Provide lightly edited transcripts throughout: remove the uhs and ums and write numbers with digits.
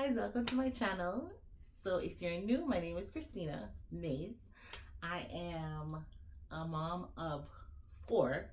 guys, welcome to my channel. So if you're new, my name is Christina Mays. I am a mom of 4.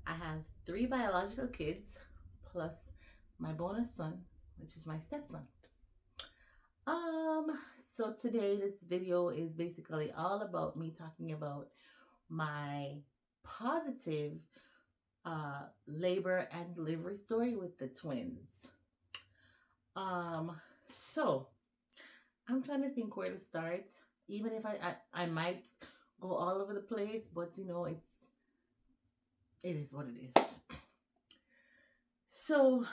I have 3 biological kids plus my bonus son, which is my stepson. Um so today this video is basically all about me talking about my positive labor and delivery story with the twins. Um so I'm trying to think where to start. Even if I might go all over the place, but it is what it is. So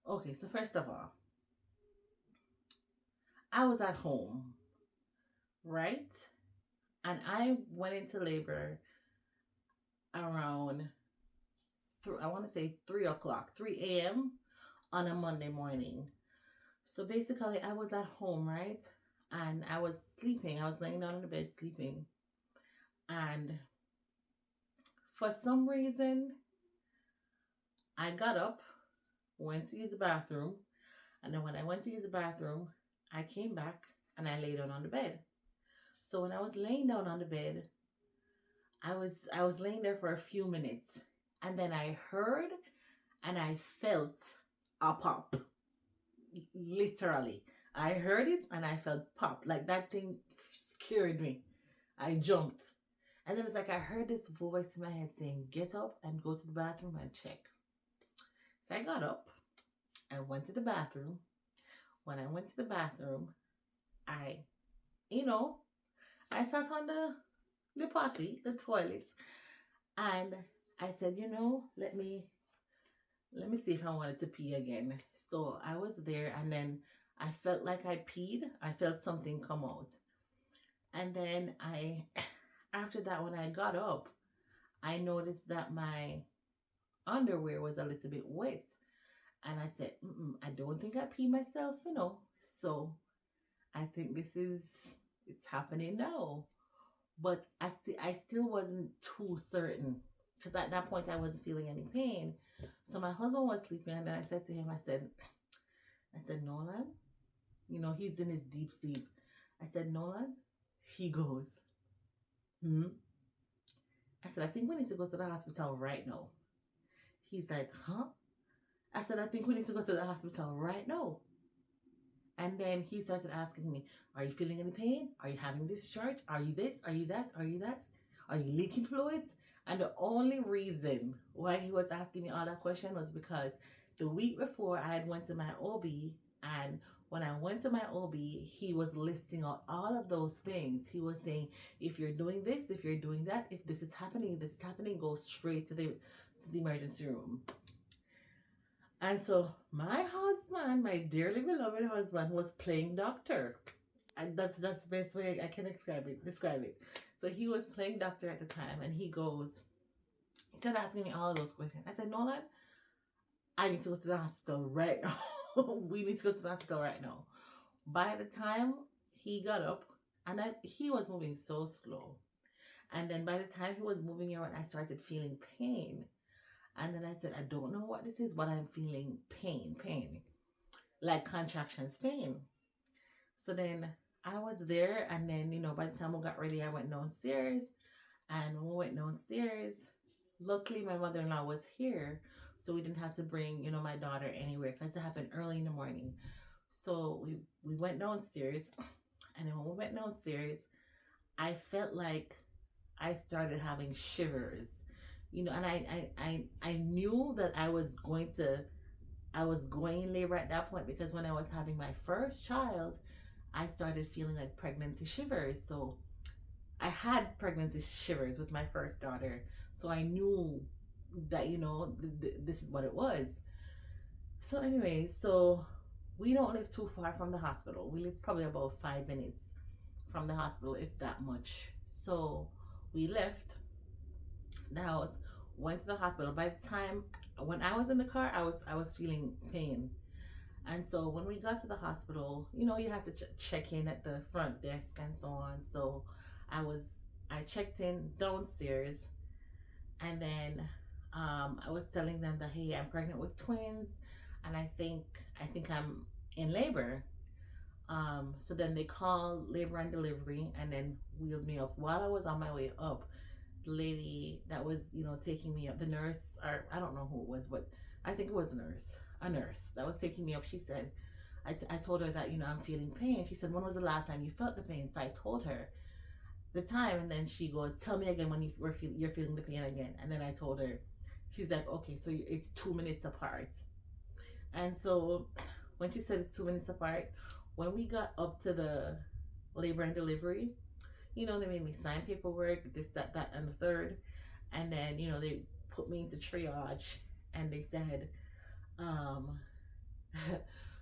okay, so first of all, I was at home, right? And I went into labor around I want to say 3 o'clock, 3 a.m. on a Monday morning. So basically I was at home, right? And I was sleeping. I was laying down in the bed sleeping. And for some reason, I got up, went to use the bathroom, and then when I went to use the bathroom, I came back and I lay down on the bed. So when I was laying down on the bed, I was laying there for a few minutes, and then I heard and I felt a pop. Literally. I heard it and I felt pop. Like that thing scared me. I jumped. And then it's like I heard this voice in my head saying, "Get up and go to the bathroom and check." So I got up. I went to the bathroom. When I went to the bathroom, I, you know, I sat on the potty, the toilet, and I said, let me see if I wanted to pee again. So I was there, and then I felt like I peed. I felt something come out. And then after that, when I got up, I noticed that my underwear was a little bit wet. And I said, I don't think I peed myself. So I think it's happening now. But I still wasn't too certain because at that point I wasn't feeling any pain. So my husband was sleeping, and then I said to him, I said, Nolan, he's in his deep sleep. I said, Nolan, he goes, I said, I think we need to go to the hospital right now. He's like, huh? I said, I think we need to go to the hospital right now. And then he started asking me, are you feeling any pain? Are you having discharge? Are you this? Are you that? Are you that? Are you leaking fluids? And the only reason why he was asking me all that question was because the week before I had went to my OB, and when I went to my OB, he was listing out all of those things. He was saying, if you're doing this, if you're doing that, if this is happening, go straight to the emergency room. And so my husband, my dearly beloved husband, was playing doctor. And that's the best way I can describe it. So he was playing doctor at the time, and he started asking me all of those questions. I said, Nolan, I need to go to the hospital right now. We need to go to the hospital right now. By the time he got up, and he was moving so slow. And then by the time he was moving around, I started feeling pain. And then I said, I don't know what this is, but I'm feeling pain, like contractions, pain. So then I was there, and then, by the time we got ready, I went downstairs. And when we went downstairs, luckily my mother-in-law was here, so we didn't have to bring, my daughter anywhere because it happened early in the morning. So we went downstairs, and then when we went downstairs, I felt like I started having shivers. And I knew that I was going in labor at that point, because when I was having my first child, I started feeling like pregnancy shivers. So I had pregnancy shivers with my first daughter. So I knew that, this is what it was. So anyway, so we don't live too far from the hospital. We live probably about 5 minutes from the hospital, if that much. So we left the house, went to the hospital. By the time when I was in the car, I was feeling pain. And so when we got to the hospital, you have to check in at the front desk and so on. So I checked in downstairs, and then I was telling them that, hey, I'm pregnant with twins, and I think in labor. So then they called labor and delivery and then wheeled me up. While I was on my way up, the lady that was, taking me up, the nurse, or I don't know who it was, but I think it was a nurse that was taking me up. She said, I told her that, I'm feeling pain. She said, when was the last time you felt the pain? So I told her the time, and then she goes, tell me again when you're feeling the pain again. And then I told her, she's like, okay, so it's 2 minutes apart. And so when she said it's 2 minutes apart, when we got up to the labor and delivery, they made me sign paperwork, this, that, and the third. And then, they put me into triage and they said, um,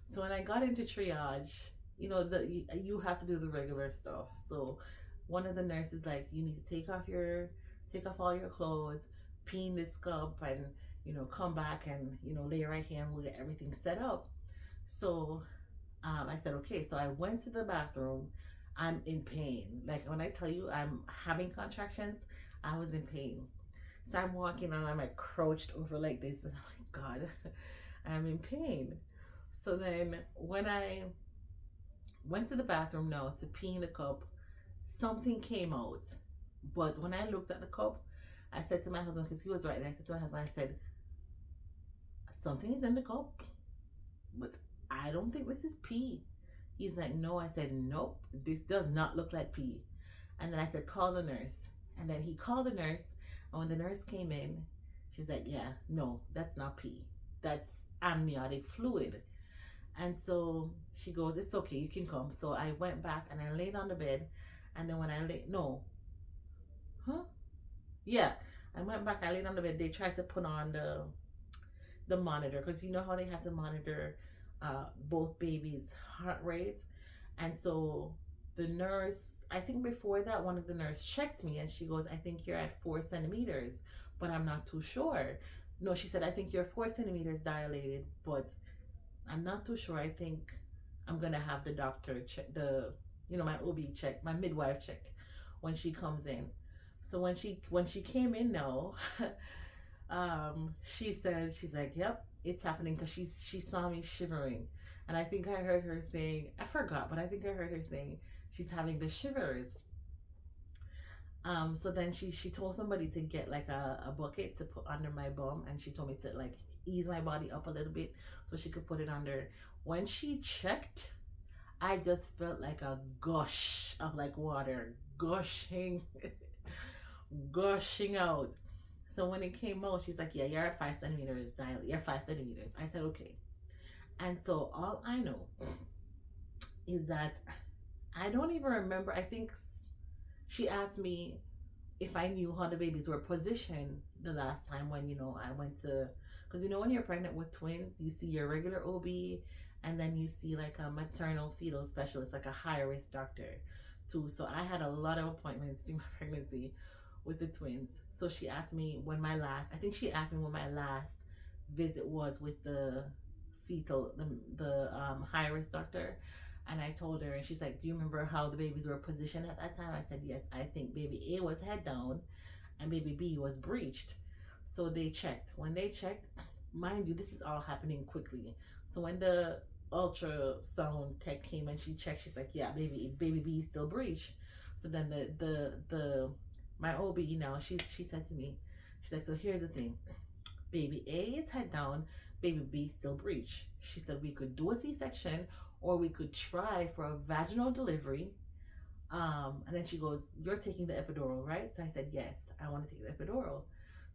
so when I got into triage, you have to do the regular stuff. So one of the nurses like, you need to take off all your clothes, pee in this cup, and come back and lay right here and we'll get everything set up. So I said okay. So I went to the bathroom. I'm in pain. Like when I tell you I'm having contractions, I was in pain. So I'm walking and I'm like crouched over like this. And I'm like, God, I'm in pain. So then when I went to the bathroom now to pee in the cup, something came out. But when I looked at the cup, I said to my husband, because he was right there, I said to my husband, I said, something is in the cup, but I don't think this is pee. He's like, no. I said, nope, this does not look like pee. And then I said, call the nurse. And then he called the nurse. And when the nurse came in, she's like, yeah, no, that's not pee. That's amniotic fluid. And so she goes, it's okay, you can come. So I went back and I laid on the bed. And then when I laid, no, huh? Yeah, I went back, I laid on the bed. They tried to put on the monitor, because you know how they have to monitor both babies' heart rates. And so the nurse, I think before that, one of the nurse checked me and she goes, I think you're at 4 centimeters, but I'm not too sure. No, she said, I think you're 4 centimeters dilated, but I'm not too sure. I think I'm gonna have the doctor check my OB check, my midwife check when she comes in. So when she came in now, she said, she's like, yep, it's happening, because she saw me shivering. And I think I heard her saying, I forgot, but I think I heard her saying she's having the shivers. So then she told somebody to get like a bucket to put under my bum, and she told me to like ease my body up a little bit so she could put it under. When she checked, I just felt like a gush of like water gushing gushing out. So when it came out, she's like, yeah, you're at 5 centimeters dilate. You're 5 centimeters. I said, okay. And so all I know is that I don't even remember. I think she asked me if I knew how the babies were positioned the last time when, I went to, because when you're pregnant with twins, you see your regular OB and then you see like a maternal fetal specialist, like a high risk doctor too. So I had a lot of appointments during my pregnancy with the twins. So she asked me when my last, I think she asked me when my last visit was with the fetal, the high risk doctor. And I told her, and she's like, do you remember how the babies were positioned at that time? I said, yes, I think baby A was head down and baby B was breached. So they checked. When they checked, mind you, this is all happening quickly. So when the ultrasound tech came and she checked, she's like, yeah, baby B is still breached. So then the my OB now, she said to me, she's like, so here's the thing. Baby A is head down, baby B still breached. She said we could do a C-section or we could try for a vaginal delivery. And then she goes, you're taking the epidural, right? So I said, yes, I want to take the epidural.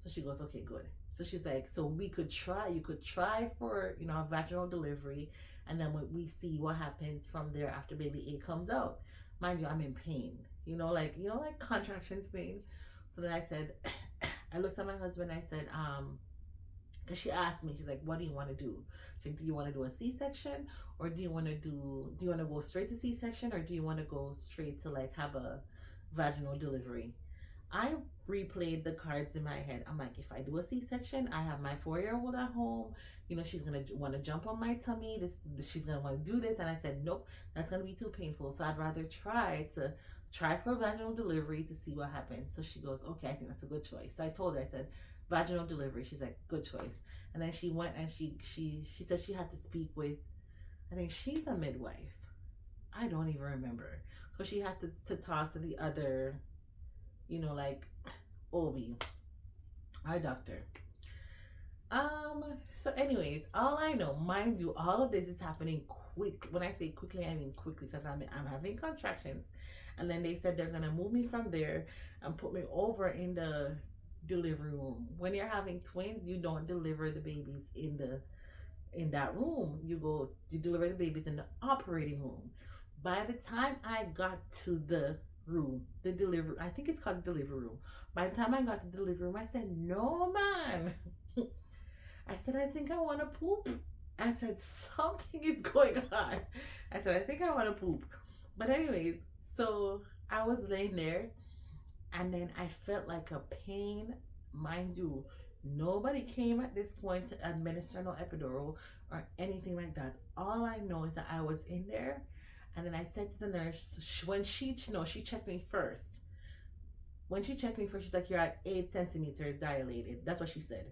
So she goes, okay, good. So she's like, so you could try for, a vaginal delivery. And then we see what happens from there after baby A comes out. Mind you, I'm in pain, like contractions pain. So then I said, I looked at my husband, I said, because she asked me, she's like, what do you want to do? She's like, do you want to do a C-section or do you want to go straight to C-section or do you want to go straight to like have a vaginal delivery? I replayed the cards in my head. I'm like, if I do a C-section, I have my 4-year-old at home. She's gonna want to jump on my tummy. She's gonna want to do this. And I said, nope, that's gonna be too painful. So I'd rather try for a vaginal delivery to see what happens. So she goes, okay, I think that's a good choice. So I told her, I said, vaginal delivery. She's like, good choice. And then she went and she said she had to speak with I think she's a midwife. I don't even remember. So she had to talk to the other, like OB, our doctor. So anyways, all I know, mind you, all of this is happening quick. When I say quickly, I mean quickly because I'm having contractions. And then they said they're gonna move me from there and put me over in the delivery room. When you're having twins, you don't deliver the babies in that room. You deliver the babies in the operating room. By the time I got to the room, the delivery, I think it's called the delivery room. By the time I got to the delivery room, I said, "No, man." I said, "I think I want to poop." I said, "Something is going on." I said, "I think I want to poop." But anyways, so I was laying there and then I felt like a pain. Mind you, nobody came at this point to administer no epidural or anything like that. All I know is that I was in there, and then I said to the nurse, when she checked me first. When she checked me first, she's like, "You're at 8 centimeters dilated." That's what she said.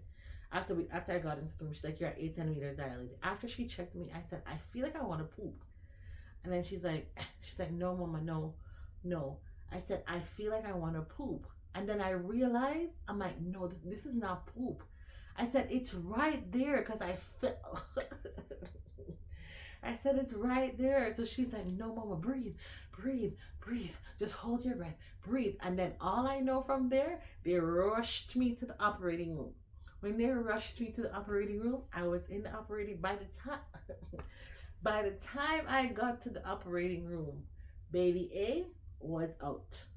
After I got into the room, she's like, "You're at 8 centimeters dilated." After she checked me, I said, "I feel like I want to poop." And then she's like, "No, mama, no, no." I said, "I feel like I want to poop." And then I realized, I'm like, "No, this is not poop." I said, "It's right there," because I felt. I said, "It's right there." So she's like, "No, mama, breathe, breathe, breathe. Just hold your breath, breathe." And then all I know from there, they rushed me to the operating room. When they rushed me to the operating room, I was in the operating. By the time I got to the operating room, baby A was out.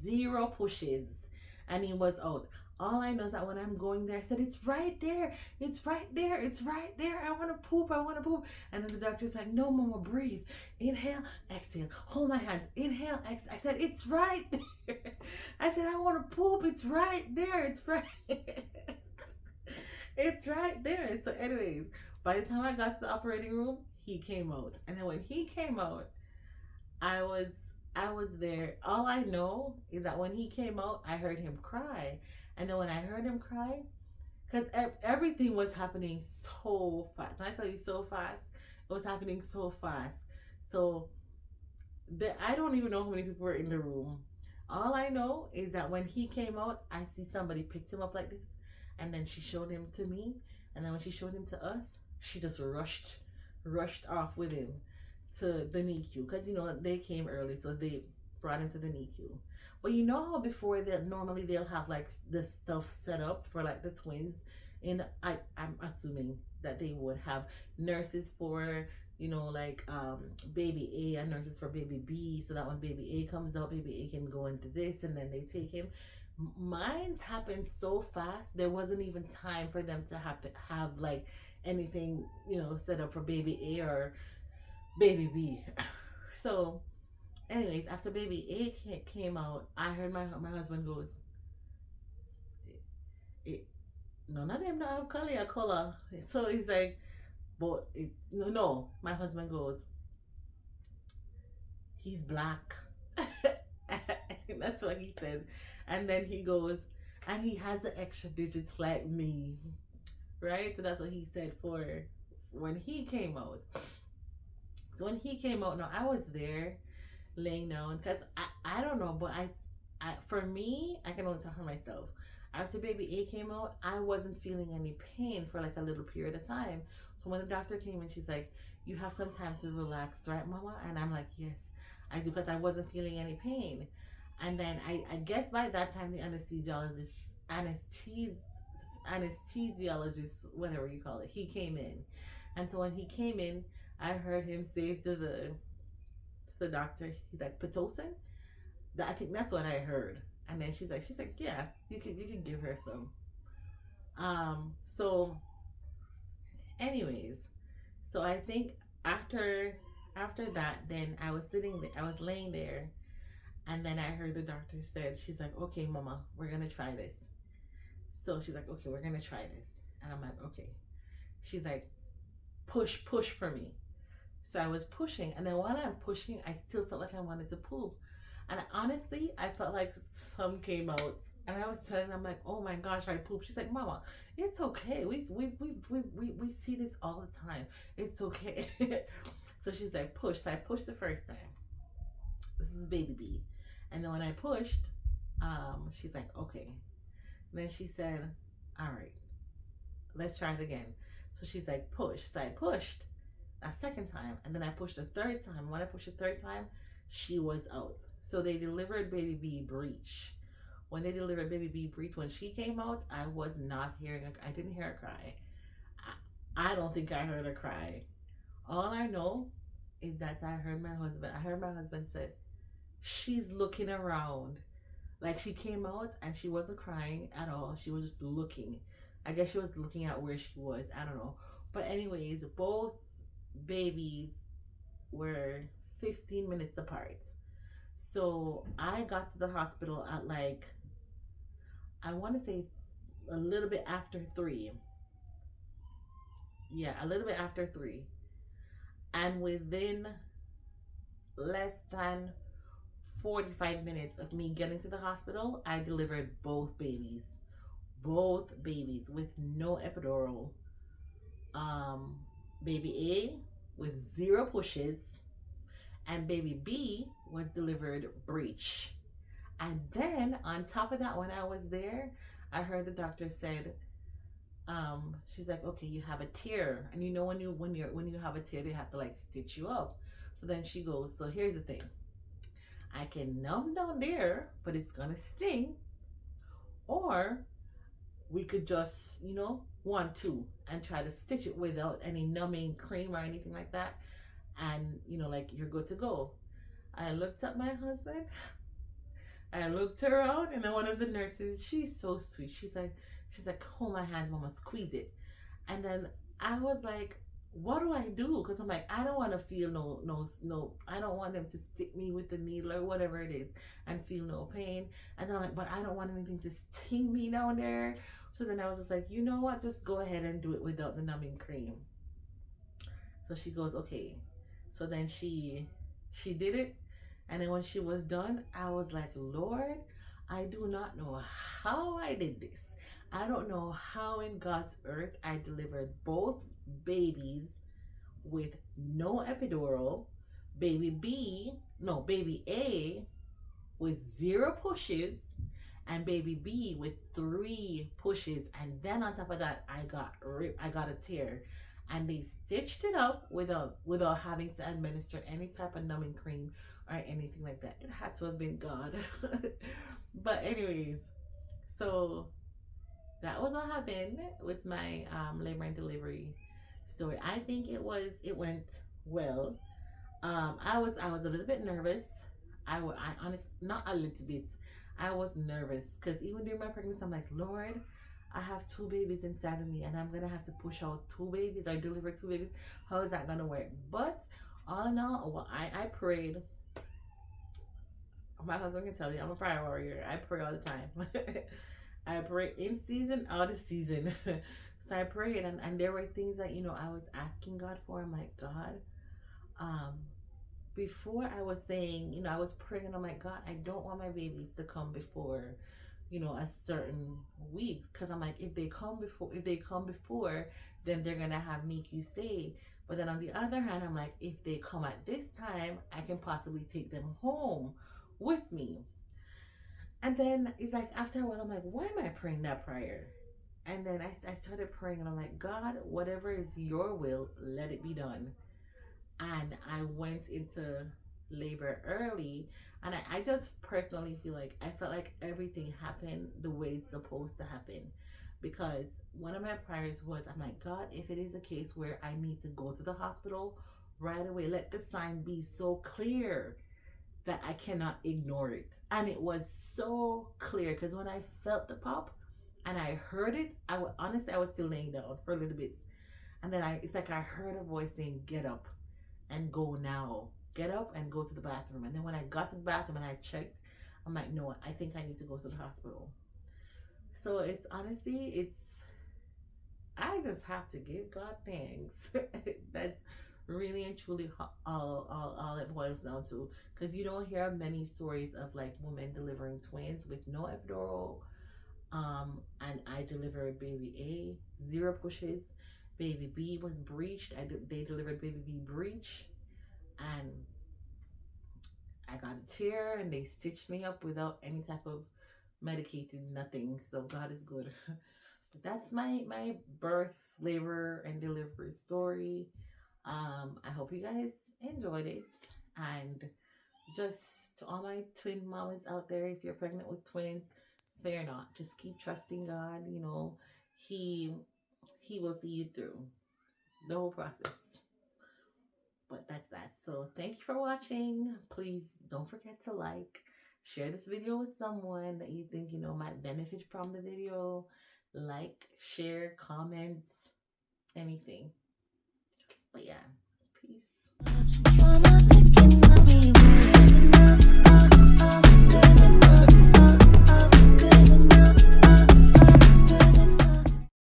Zero pushes, and he was out. All I know is that when I'm going there, I said, "It's right there. It's right there. It's right there. I want to poop. I want to poop." And then the doctor's like, "No, mama, breathe. Inhale, exhale. Hold my hands. Inhale, exhale." I said, "It's right there." I said, "I want to poop. It's right there. It's right." It's right there. So, anyways, by the time I got to the operating room, he came out. And then when he came out, I was I was there. All I know is that when he came out, I heard him cry. And then when I heard him cry, because everything was happening so fast. When I tell you so fast, it was happening so fast. So I don't even know how many people were in the room. All I know is that when he came out, I see somebody picked him up like this, and then she showed him to me, and then when she showed him to us, she just rushed off with him to the NICU because they came early, so they brought him to the NICU. But you know how before that normally they'll have like the stuff set up for like the twins, I'm assuming that they would have nurses for like baby A and nurses for baby B, so that when baby A comes out, baby A can go into this and then they take him. Mine's happened so fast there wasn't even time for them to have like anything set up for baby A or baby B. So anyways, after baby A came out, I heard my husband goes, "None of them don't have color." So he's like, "But no." My husband goes, "He's black." That's what he says. And then he goes, "And he has the extra digits like me." Right? So that's what he said for when he came out. So when he came out, no, I was there laying down because I don't know, but for me, I can only talk for myself. After baby A came out, I wasn't feeling any pain for like a little period of time. So when the doctor came in, she's like, "You have some time to relax, right, mama?" And I'm like, "Yes, I do," because I wasn't feeling any pain. And then I guess by that time the anesthesiologist, whatever you call it, he came in. And so when he came in, I heard him say to the doctor, he's like, "Pitocin?" I think that's what I heard. And then she's like, "Yeah, you can give her some." So anyways, so I think after that, then I was sitting there, I was laying there, and then I heard the doctor said, she's like, "Okay, mama, we're gonna try this." So she's like, "Okay, we're gonna try this," and I'm like, "Okay." She's like, push for me." So I was pushing, and then while I'm pushing, I still felt like I wanted to poop. And honestly, I felt like some came out. And I was telling her, I'm like, oh my gosh, I pooped. She's like, Mama, it's okay. We see this all the time. It's okay. So she's like, push. So I pushed the first time. This is baby B. And then when I pushed, she's like, okay. And then she said, all right, let's try it again. So she's like, push. So I pushed a second time, and then I pushed a third time. When I pushed the third time, she was out. So they delivered baby B breech. When they delivered baby B breech, when she came out, I was not hearing her. I didn't hear her cry. I don't think I heard her cry. All I know is that I heard my husband. I heard my husband said, she's looking around. Like she came out and she wasn't crying at all. She was just looking. I guess she was looking at where she was. I don't know. But anyways, both babies were 15 minutes apart. So I got to the hospital at like, I want to say a little bit after 3. Yeah, a little bit after 3. And within less than 45 minutes of me getting to the hospital, I delivered both babies. Both babies with no epidural. Baby A with 0 pushes, and baby B was delivered breech. And then on top of that, when I was there, I heard the doctor said, she's like, okay, you have a tear, and you know when you have a tear, they have to like stitch you up. So then she goes, so here's the thing, I can numb down there, but it's gonna sting, or we could just, 1-2 and try to stitch it without any numbing cream or anything like that, and like you're good to go. I looked at my husband, I looked around, and then one of the nurses, she's so sweet, she's like, hold my hands, Mama, squeeze it. And then I was like, what do I do? Because I'm like, I don't want to feel no, I don't want them to stick me with the needle or whatever it is and feel no pain. And then I'm like, but I don't want anything to sting me down there. So then I was just like, you know what, just go ahead and do it without the numbing cream. So she goes, okay. So then she did it. And then when she was done, I was like, Lord, I do not know how I did this. I don't know how in God's earth I delivered both babies with no epidural, baby A with 0 pushes, and baby B with 3 pushes. And then on top of that, I got a tear, and they stitched it up without having to administer any type of numbing cream or anything like that. It had to have been God. But anyways, so that was what happened with my labor and delivery story. I think it went well. I was a little bit nervous. I honestly, not a little bit. I was nervous because even during my pregnancy, I'm like, Lord, I have 2 babies inside of me, and I'm gonna have to push out 2 babies or deliver 2 babies. How is that gonna work? But all in all, well, I prayed. My husband can tell you I'm a prayer warrior. I pray all the time. I pray in season, out of season. So I prayed, and there were things that I was asking God for. I'm like, God, before I was saying, I was praying, I'm like, God, I don't want my babies to come before, a certain week, because I'm like, if they come before, then they're gonna have NICU stay. But then on the other hand, I'm like, if they come at this time, I can possibly take them home with me. And then it's like, after a while, I'm like, why am I praying that prayer? And then I started praying, and I'm like, God, whatever is your will, let it be done. And I went into labor early, and I just personally I felt like everything happened the way it's supposed to happen. Because one of my prayers was, I'm like, God, if it is a case where I need to go to the hospital right away, let the sign be so clear that I cannot ignore it. And it was so clear, because when I felt the pop and I heard it, I was still laying down for a little bit. And then it's like I heard a voice saying, get up and go now. Get up and go to the bathroom. And then when I got to the bathroom and I checked, I'm like, no, I think I need to go to the hospital. So I just have to give God thanks. That's really and truly all it boils down to. Because you don't hear many stories of like women delivering twins with no epidural. And I delivered baby A, 0 pushes. Baby B was breached. They delivered baby B breech, and I got a tear, and they stitched me up without any type of medicated nothing. So God is good. But that's my birth, labor, and delivery story. I hope you guys enjoyed it, and just to all my twin mamas out there, if you're pregnant with twins, fear not. Just keep trusting God. You know, He will see you through the whole process. But that's that. So thank you for watching. Please don't forget to like, share this video with someone that you think might benefit from the video. Like, share, comments, anything. But yeah, peace.